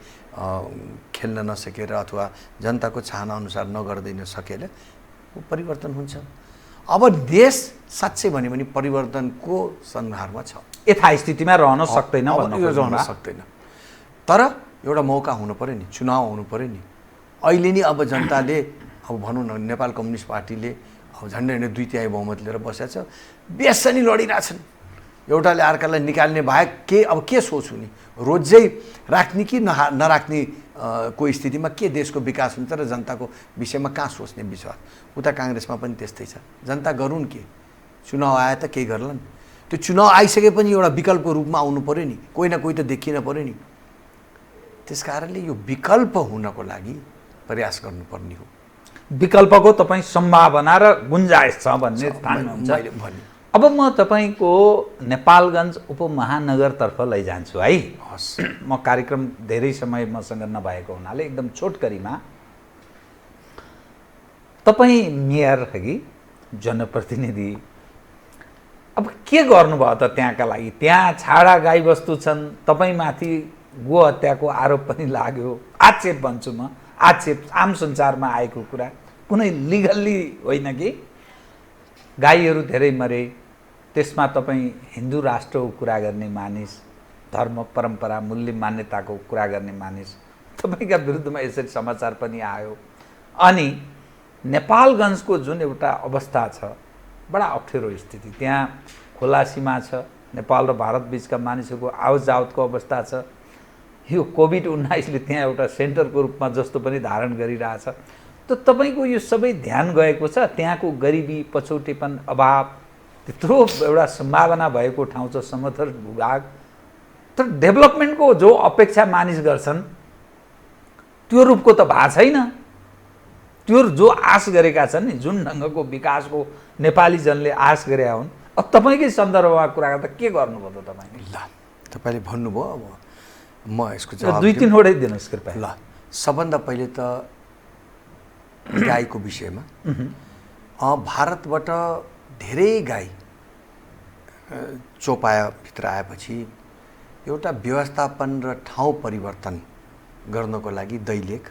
खेल्न नसकेर अथवा जनताको चाहना अनुसार नगर्दैन सकेर परिवर्तन हुन्छ। अब देश साँच्चै भन्यो भने परिवर्तनको सन्दर्भमा छ। यथास्थितिमा रहन सक्दैन रहन सक्दैन। तर एउटा मौका हुनु पर्यो नि, चुनाव हुनु पर्यो नि। अहिले नि अब जनताले अब भनौँ न नेपाल कम्युनिस्ट पार्टीले अब झन्डै 2/3 बहुमत लिएर बसेको छ। बेसनी लडिरहेछन्। एउटाले अर्कालाई निकाल्ने बाहेक अब के सोच हुने, रोजै राख्ने कि नराख्ने को स्थितिमा के देशको विकास हुन्छ र जनताको विषयमा कहाँ सोच्ने विश्वास। उता काङ्ग्रेसमा पनि त्यस्तै छ, जनता गरून् के, चुनाव आए त केही गर्लान्, त्यो चुनाव आइसके पनि एउटा विकल्पको रूपमा आउनु पऱ्यो नि, कोही न कोही त देखिन पऱ्यो नि। त्यस कारणले यो विकल्प हुनको लागि प्रयास गर्नुपर्ने हो। विकल्पको तपाईँ सम्भावना र गुन्जाइस छ भन्ने ठान्नुहुन्छ। मैले भने अब म तपाईँको नेपालगञ्ज उपमहानगरतर्फ लैजान्छु है। हस्, म कार्यक्रम धेरै समय मसँग नभएको हुनाले एकदम छोटकरीमा, तपाईँ मेयर कि जनप्रतिनिधि, अब के गर्नुभयो त त्यहाँका लागि? त्यहाँ छाडा गाईबस्तु छन्, तपाईँमाथि गो हत्याको आरोप पनि लाग्यो, आक्षेप भन्छु म, आक्षेप आम संसारमा आएको कुरा, कुनै लिगल्ली होइन कि गाईहरू धेरै मरे, त्यसमा तपाईँ हिन्दू राष्ट्रको कुरा गर्ने मानिस, धर्म परम्परा मूल्य मान्यताको कुरा गर्ने मानिस, तपाईँका विरुद्धमा यसरी समाचार पनि आयो। अनि नेपालगञ्जको जुन एउटा अवस्था छ, बडा अप्ठ्यारो स्थिति, त्यहाँ खोला सीमा छ, नेपाल र भारत बिचका मानिसहरूको आवत जावतको अवस्था छ। यो कोभिड-19ले त्यहाँ एउटा सेन्टरको रूपमा जस्तो पनि धारण गरिरहेछ। त तपाईँको यो सबै ध्यान गएको छ, त्यहाँको गरिबी, पछौटेपन, अभाव, त्यत्रो एउटा सम्भावना भएको ठाउँ छ समथर भूभाग, तर डेभलपमेन्टको जो अपेक्षा मानिस गर्छन् त्यो रूपको त भएको छैन। त्यो जो आश गरेका छन् नि, जुन ढङ्गको विकासको नेपाली जनले आश गरेका हुन्, अब तपाईँकै सन्दर्भमा कुरा गर्दा के गर्नुभयो त तपाईँले? ल, तपाईँले भन्नुभयो, अब म यसको जवाब दुई तिनवटै दिनुहोस् कृपया। ल, सबभन्दा पहिले त गाईको विषयमा, भारतबाट धेरै गाई चौपायाभित्र आएपछि एउटा व्यवस्थापन र ठाउँ परिवर्तन गर्नको लागि दैलेख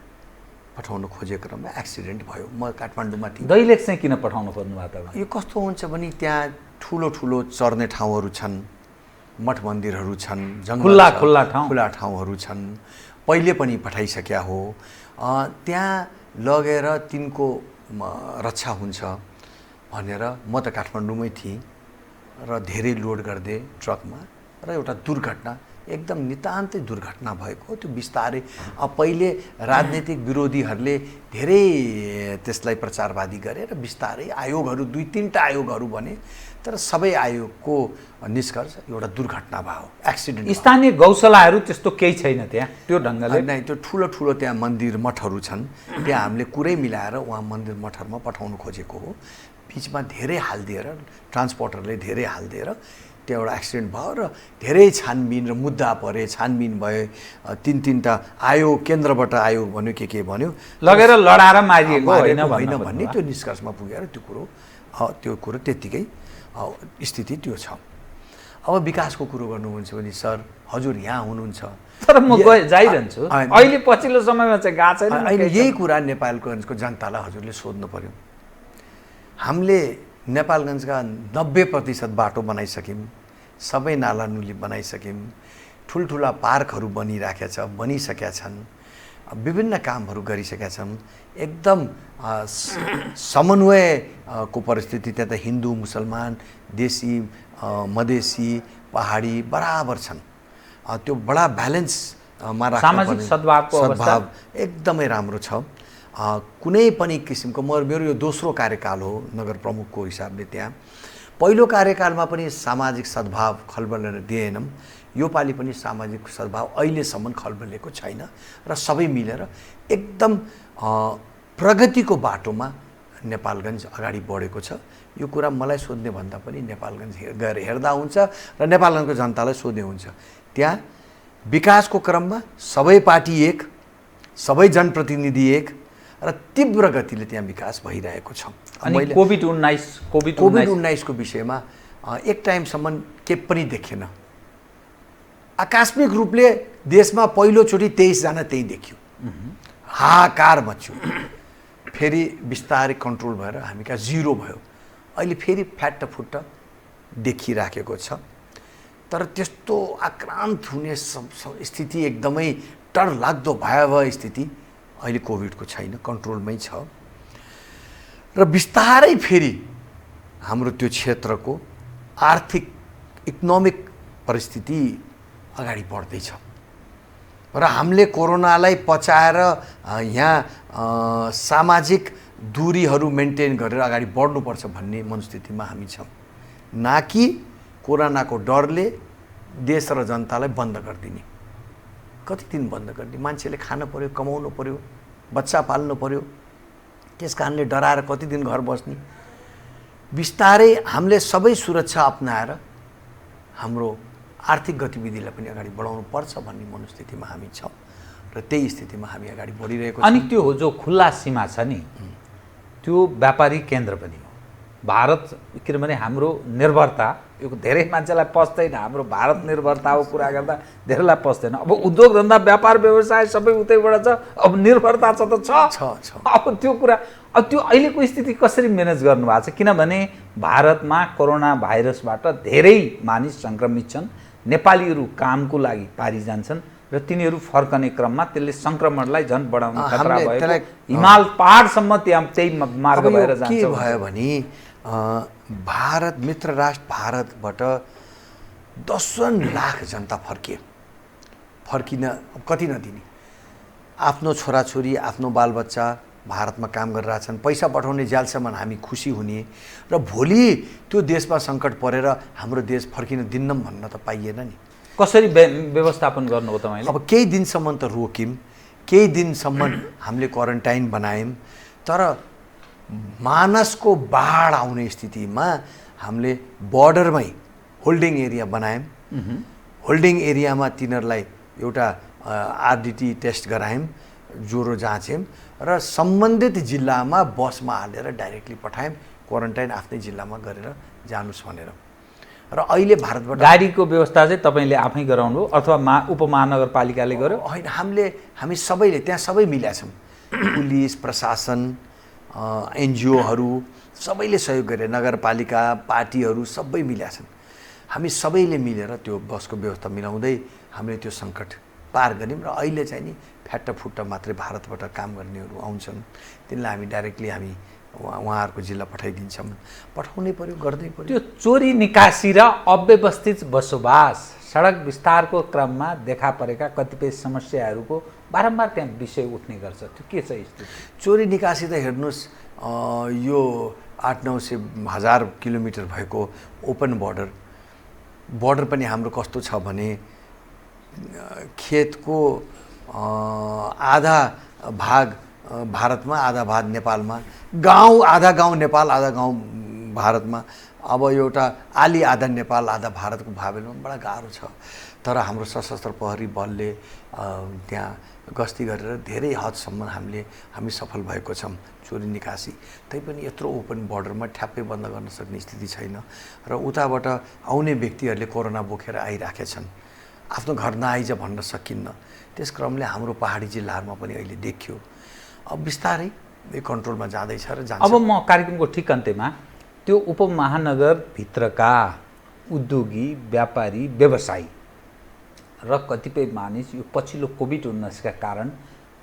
पठाउन खोजेको क्रममा एक्सिडेन्ट भयो। म काठमाडौँमा थिएँ। दैलेख चाहिँ किन पठाउनु पर्नुभयो तपाईँ? यो कस्तो हुन्छ भने त्यहाँ ठुलो ठुलो चर्ने ठाउँहरू छन्, मठ मन्दिरहरू छन्, खुल्ला ठाउँहरू छन्, पहिले पनि पठाइसक्या हो। त्यहाँ लगेर तिनको रक्षा हुन्छ भनेर म त काठमाडौँमै थिएँ र धेरै लोड गर्दै ट्रकमा, र एउटा दुर्घटना, एकदम नितान्तै दुर्घटना भएको। त्यो बिस्तारै पहिले राजनीतिक विरोधीहरूले धेरै त्यसलाई प्रचारवादी गरे र बिस्तारै आयोगहरू, 2-3टा आयोगहरू बने, तर सबै आयोगको निष्कर्ष एउटा दुर्घटना भयो, एक्सिडेन्ट। स्थानीय गौशालाहरू त्यस्तो केही छैन त्यहाँ त्यो ढङ्गले? नै, त्यो ठुलो ठुलो त्यहाँ मन्दिर मठहरू छन्, त्यहाँ हामीले कुरै मिलाएर उहाँ मन्दिर मठहरूमा पठाउनु खोजेको हो। बिचमा धेरै हालिदिएर, ट्रान्सपोर्टरले धेरै हालिदिएर त्यो एउटा एक्सिडेन्ट भयो र धेरै छानबिन र मुद्दा परे, छानबिन भयो, 3-3टा आयोग, केन्द्रबाट आयोग भन्यो, के भन्यो, लगेर लडाएर मारिएको होइन भन्ने त्यो निष्कर्षमा पुगेर त्यो कुरो त्यत्तिकै स्थिति त्यो छ। अब विकासको कुरो गर्नुहुन्छ भने सर, हजुर यहाँ हुनुहुन्छ, तर म जाइरहन्छु अहिले, पछिल्लो समयमा चाहिँ गएको छैन। अहिले यही कुरा नेपालगञ्जको जनतालाई हजुरले सोध्नु पर्यो। हामीले नेपालगञ्जका 90% बाटो बनाइसक्यौँ, सबै नालानुली बनाइसक्यौँ, ठुल्ठुला पार्कहरू बनिसकेका छन्, विभिन्न कामहरू गरिसकेका छन्, एकदम समन्वयको परिस्थिति। त्यहाँ त हिन्दू मुसलमान, देशी मधेसी पहाडी बराबर छन्। त्यो बडा ब्यालेन्समा राख्नु, सामाजिक सद्भाव एकदमै राम्रो छ। कुनै पनि किसिमको, मेरो यो दोस्रो कार्यकाल हो नगर प्रमुखको हिसाबले। त्यहाँ पहिलो कार्यकालमा पनि सामाजिक सद्भाव खलबलेर दिएनौँ, योपालि पनि सामाजिक सद्भाव अहिलेसम्म खलबलेको छैन र सबै मिलेर एकदम प्रगतिको बाटोमा नेपालगञ्ज अगाडि बढेको छ। यो कुरा मलाई सोध्ने भन्दा पनि नेपालगञ्ज गएर हेर्दा हुन्छ र नेपालगञ्जको जनतालाई सोध्ने हुन्छ। त्यहाँ विकासको क्रममा सबै पार्टी एक, सबै जनप्रतिनिधि एक, र तीव्र गतिले त्यहाँ विकास भइरहेको छ। अनि कोभिड-19 को विषयमा एक टाइमसम्म के पनि देखेन। आकस्मिक रूपले देशमा पहिलोचोटि 23 जना त्यही देखियो, हाहाकार मच्यो, फेरि बिस्तारै कन्ट्रोल भएर हामी कहाँ 0 भयो। अहिले फेरि फ्याट्टफुट्ट देखिराखेको छ, तर त्यस्तो आक्रान्त हुने स्थिति, एकदमै डरलाग्दो भयावह स्थिति अहिले कोभिडको छैन, कन्ट्रोलमै छ। र बिस्तारै फेरि हाम्रो त्यो क्षेत्रको आर्थिक इकोनोमिक परिस्थिति अगाडि बढ्दैछ र हामीले कोरोनालाई पचाएर यहाँ सामाजिक दूरीहरू मेन्टेन गरेर अगाडि बढ्नुपर्छ भन्ने मनस्थितिमा हामी छौँ, न कि कोरोनाको डरले देश र जनतालाई बन्द गरिदिने। कति दिन बन्द गरिदिने? मान्छेले खान पर्यो, कमाउनु पर्यो, बच्चा पाल्नु पर्यो, त्यस कारणले डराएर कति दिन घर बस्ने। बिस्तारै हामीले सबै सुरक्षा अपनाएर हाम्रो आर्थिक गतिविधिलाई पनि अगाडि बढाउनु पर्छ भन्ने मनस्थितिमा हामी छौँ र त्यही स्थितिमा हामी अगाडि बढिरहेको छौँ। अनि त्यो जो खुल्ला सीमा छ नि, त्यो व्यापारिक केन्द्र पनि हो भारत। किनभने हाम्रो निर्भरता, यो धेरै मान्छेलाई पस्दैन, हाम्रो भारत निर्भरताको कुरा गर्दा धेरैलाई पस्दैन। अब उद्योग धन्दा व्यापार व्यवसाय सबै उतैबाट छ, अब निर्भरता छ त छ। अब त्यो कुरा, अब त्यो अहिलेको स्थिति कसरी म्यानेज गर्नुभएको छ? किनभने भारतमा कोरोना भाइरसबाट धेरै मानिस सङ्क्रमित छन्, नेपालीहरू कामको लागि पारी जान्छन् र तिनीहरू फर्कने क्रममा त्यसले सङ्क्रमणलाई झन् बढाउने खतरा भएको हिमाल पहाडसम्म त्यही मार्ग भएर जान्छ। के भयो भने भारत, मित्र राष्ट्र भारतबाट 10 लाख जनता फर्किन कति नदिने, आफ्नो छोराछोरी, आफ्नो बालबच्चा भारतमा काम गरिरहेछन्, पैसा पठाउने ज्यालसम्म हामी खुसी हुने र भोलि त्यो देशमा सङ्कट परेर हाम्रो देश फर्किन दिन्नौँ भन्न त पाइएन नि। कसरी व्यवस्थापन गर्नुभयो तपाईँले? अब केही दिनसम्म त रोक्यौँ, केही दिनसम्म हामीले क्वारेन्टाइन बनायौँ, तर मानसको बाढ आउने स्थितिमा हामीले बर्डरमै होल्डिङ एरिया बनायौँ। होल्डिङ एरियामा तिनीहरूलाई एउटा आरडिटी टेस्ट गरायौँ, ज्वरो जाँच्यौँ र सम्बन्धित जिल्लामा बसमा हालेर डाइरेक्टली पठायौँ, क्वारेन्टाइन आफ्नै जिल्लामा गरेर जानुस् भनेर। र अहिले भारतबाट गाडीको व्यवस्था चाहिँ तपाईँले आफै गराउनु अथवा उपमहानगरपालिकाले गर्यो? होइन, हामी सबैले त्यहाँ सबै मिलेका छौँ, पुलिस प्रशासन, एनजिओहरू सबैले सहयोग गरे, नगरपालिका पार्टीहरू सबै मिलेका छन्। हामी सबैले मिलेर त्यो बसको व्यवस्था मिलाउँदै हामीले त्यो सङ्कट पार गऱ्यौँ। र अहिले चाहिँ नि फ्याट्टफुट्ट मात्रै भारतबाट काम गर्नेहरू आउँछन्, तिनलाई हामी डाइरेक्टली हामी उहाँहरूको जिल्ला पठाइदिन्छौँ, पठाउनै पर्यो, गर्दै पर्यो। त्यो चोरी निकासी र अव्यवस्थित बसोबास, सडक विस्तारको क्रममा देखा परेका कतिपय समस्याहरूको बारम्बार त्यहाँ विषय उठ्ने गर्छ, त्यो के छ स्थिति? चोरी निकासी त हेर्नुहोस्, यो 800-900 किलोमिटर भएको ओपन बर्डर पनि हाम्रो कस्तो छ भने खेतको आधा भाग भारतमा, आधा भाग नेपालमा, आधा गाउँ नेपाल, आधा गाउँ भारतमा। अब एउटा आली आधा नेपाल आधा भारतको भावेलमा बडा गाह्रो छ। तर हाम्रो सशस्त्र प्रहरी बलले त्यहाँ गस्ती गरेर धेरै हदसम्म हामी सफल भएको छौँ चोरी निकासी। तैपनि यत्रो ओपन बर्डरमा ठ्याप्पै बन्द गर्न सक्ने स्थिति छैन र उताबाट आउने व्यक्तिहरूले कोरोना बोकेर आइराखेछन्, आफ्नो घर नआइज भन्न सकिन्न। त्यस क्रमले हाम्रो पहाडी जिल्लाहरूमा पनि अहिले देखियो। अब बिस्तारै यो कन्ट्रोलमा जाँदैछ र जान्छ। अब म कार्यक्रमको ठिक अन्त्यमा त्यो उपमहानगरभित्रका उद्योगी, व्यापारी, व्यवसायी र कतिपय मानिस यो पछिल्लो कोभिड-19का कारण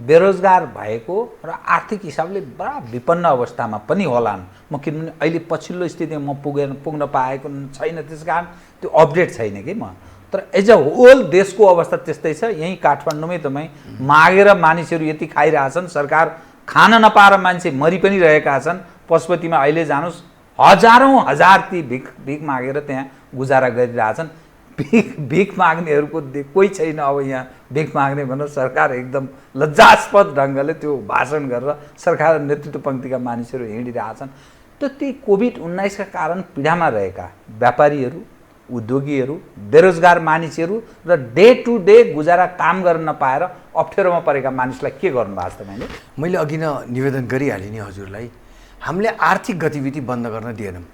बेरोजगार भएको र आर्थिक हिसाबले बडा विपन्न अवस्थामा पनि होलान्। म किनभने अहिले पछिल्लो स्थितिमा म पुग्न पाएको छैन, त्यस कारण त्यो अपडेट छैन कि म। तर एज अ होल देशको अवस्था त्यस्तै छ। यहीँ काठमाडौँमै तपाईँ मागेर मानिसहरू यति खाइरहेछन्, सरकार खान नपाएर मान्छे मरि पनि रहेका छन्। पशुपतिमा अहिले जानुहोस्, हजारौँ हजार ती भिख मागेर त्यहाँ गुजारा गरिरहेछन्। भिख माग्नेहरूको कोही छैन अब यहाँ भिख माग्ने भनेर सरकार एकदम लज्जास्पद ढङ्गले त्यो भाषण गरेर सरकार नेतृत्व पङ्क्तिका मानिसहरू हिँडिरहेछन्। त ती कोभिड-19का कारण पीडामा रहेका व्यापारीहरू, उद्योगीहरू, बेरोजगार मानिसहरू र डे टु डे गुजारा काम गर्न नपाएर अप्ठ्यारोमा परेका मानिसलाई के गर्नुभएको छ तपाईँले? मैले अघि नै निवेदन गरिहालेँ नि हजुरलाई, हामीले आर्थिक गतिविधि बन्द गर्न दिएनौँ।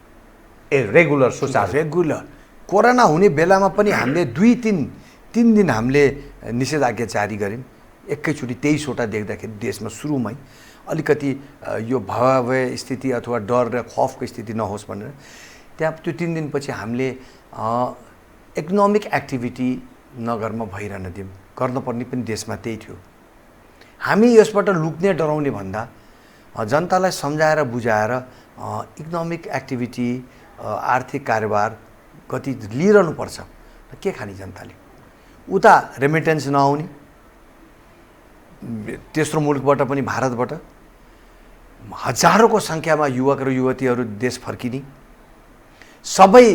रेगुलर सुचारू कोरोना हुने बेलामा पनि हामीले 2-3 दिन हामीले निषेधाज्ञा जारी गऱ्यौँ। एकैचोटि 23वटा देख्दाखेरि देशमा सुरुमै अलिकति यो भयावह स्थिति अथवा डर र खौफको स्थिति नहोस् भनेर त्यहाँ त्यो 3 दिनपछि हामीले इकोनोमिक एक्टिभिटी नगरमा भइरहन दियौँ। गर्नुपर्ने पनि देशमा त्यही थियो। हामी यसबाट लुक्ने डराउने भन्दा जनतालाई सम्झाएर बुझाएर इकोनोमिक एक्टिभिटी, आर्थिक कारोबार गति लिइरहनुपर्छ। के खाने जनताले? उता रेमिटेन्स नआउने, तेस्रो मुलुकबाट पनि भारतबाट हजारौँको सङ्ख्यामा युवक र युवतीहरू देश फर्किने, सबै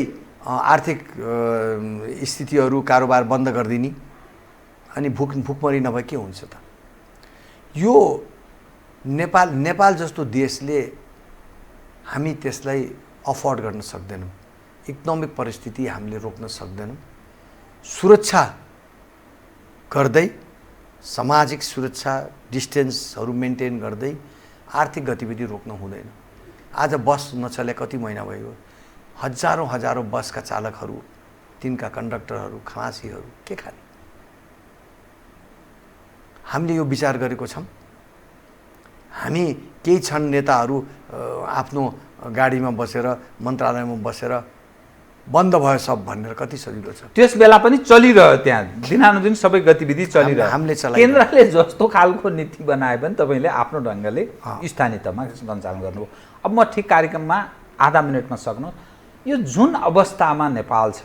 आर्थिक स्थितिहरू कारोबार बन्द गरिदिने, अनि भुकमरी नभए के हुन्छ त? यो नेपाल जस्तो देशले हामी त्यसलाई अफोर्ड गर्न सक्दैनौँ। इकोनोमिक परिस्थिति हामीले रोक्न सक्दैनौँ। सुरक्षा गर्दै, सामाजिक सुरक्षा डिस्टेन्सहरू मेन्टेन गर्दै आर्थिक गतिविधि रोक्न हुँदैन। आज बस नचले कति महिना भयो, हजारौँ बसका चालकहरू, तिनका कन्डक्टरहरू, खलासीहरू के खाने? हामीले यो विचार गरेको छौँ। हामी केही छन् नेताहरू आफ्नो गाडीमा बसेर मन्त्रालयमा बसेर बन्द भयो सब भनेर कति सजिलो छ। त्यस बेला पनि चलिरह्यो, त्यहाँ दिनानुदिन सबै गतिविधि चलिरह्यो। हामीले केन्द्रले जस्तो खालको नीति बनाए पनि तपाईँले आफ्नो ढङ्गले स्थानीय तहमा सञ्चालन गर्नुभयो। अब म ठिक कार्यक्रममा आधा मिनटमा सक्नु, यो जुन अवस्थामा नेपाल छ,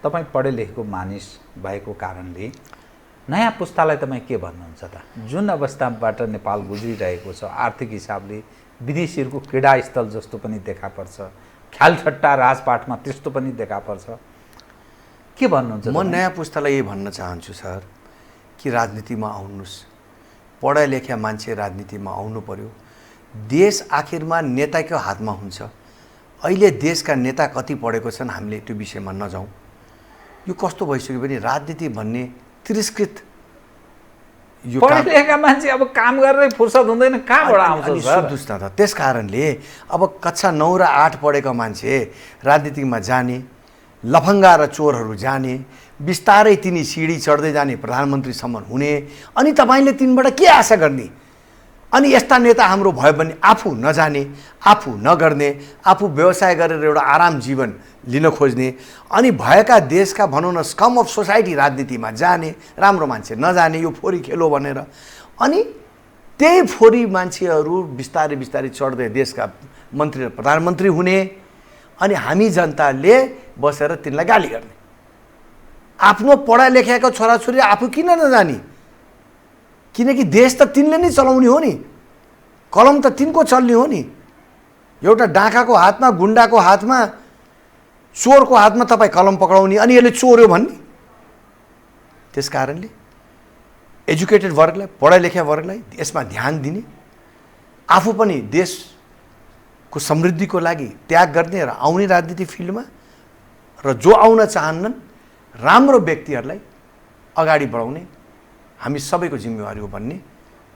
तपाईँ पढे लेखेको मानिस भएको कारणले नयाँ पुस्तालाई तपाईँ के भन्नुहुन्छ त? जुन अवस्थाबाट नेपाल गुज्रिरहेको छ, आर्थिक हिसाबले विदेशीहरूको क्रीडास्थल जस्तो पनि देखा पर्छ, ख्यालठट्टा राजपाटमा त्यस्तो पनि देखा पर्छ, के भन्नुहुन्छ? म नयाँ पुस्तालाई यही भन्न चाहन्छु सर कि राजनीतिमा आउनुहोस्, पढा लेखा मान्छे राजनीतिमा आउनु पर्यो। देश आखिरमा नेताको हातमा हुन्छ। अहिले देशका नेता कति पढेको छन् हामीले त्यो विषयमा नजाउँ। यो कस्तो भइसक्यो भने राजनीति भन्ने तिरस्कृत, यो पढे लेखेका मान्छे अब काम गरेर फुर्सद हुँदैन, कहाँबाट आउँछ सर? सुन्नुहोस् न त, त्यस कारणले अब कक्षा 9 र 8 पढेका मान्छे राजनीतिमा जाने, लफङ्गा र चोरहरू जाने, बिस्तारै तिनी सिडी चढ्दै जाने, प्रधानमन्त्रीसम्म हुने, अनि तपाईँले तिनबाट के आशा गर्ने? अनि यस्ता नेता हाम्रो भयो भने आफू नजाने, आफू नगर्ने, आफू व्यवसाय गरेर एउटा आराम जीवन लिन खोज्ने, अनि भएका देशका भनौँ न स्कम अफ सोसाइटी राजनीतिमा जाने, राम्रो मान्छे नजाने, यो फोरी खेलो भनेर, अनि त्यही फोरी मान्छेहरू बिस्तारै बिस्तारै चढ्दै देशका मन्त्री र प्रधानमन्त्री हुने, अनि हामी जनताले बसेर तिनलाई गाली गर्ने। आफ्नो पढा लेखेको छोराछोरी आफू किन नजाने? किनकि देश त तिनले नै चलाउने हो नि, कलम त तिनको चल्ने हो नि। एउटा डाकाको हातमा, गुन्डाको हातमा, चोरको हातमा तपाईँ कलम पक्राउने, अनि यसले चोर्यो भन्ने। त्यस कारणले एजुकेटेड वर्गलाई, पढा लेखा वर्गलाई यसमा ध्यान दिने, आफू पनि देशको समृद्धिको लागि त्याग गर्ने र आउने राजनीति फिल्डमा, र जो आउन चाहन्नन् राम्रो व्यक्तिहरूलाई अगाडि बढाउने हामी सबैको जिम्मेवारी हो भन्ने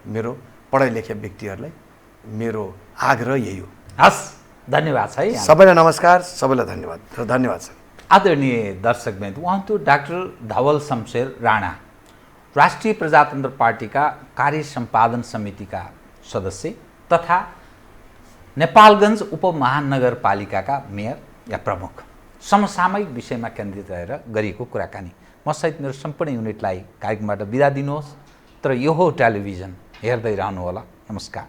मेरो पढा लेखा व्यक्तिहरूलाई मेरो आग्रह यही हो। हस्, धन्यवाद छ है। सबैलाई नमस्कार, सबैलाई धन्यवाद र धन्यवाद छ। आदरणीय दर्शकवृन्द, उहाँ त डाक्टर धवल शमशेर राणा, राष्ट्रिय प्रजातन्त्र पार्टीका कार्य सम्पादन समितिका सदस्य तथा नेपालगञ्ज उपमहानगरपालिकाका मेयर या प्रमुख, समसामयिक विषयमा केन्द्रित रहेर गरिएको कुराकानी। म सहित मेरो सम्पूर्ण युनिटलाई कार्यक्रमबाट बिदा दिनुहोस्, तर यो हो टेलिभिजन, हेर्दै रहनुहोला। नमस्कार।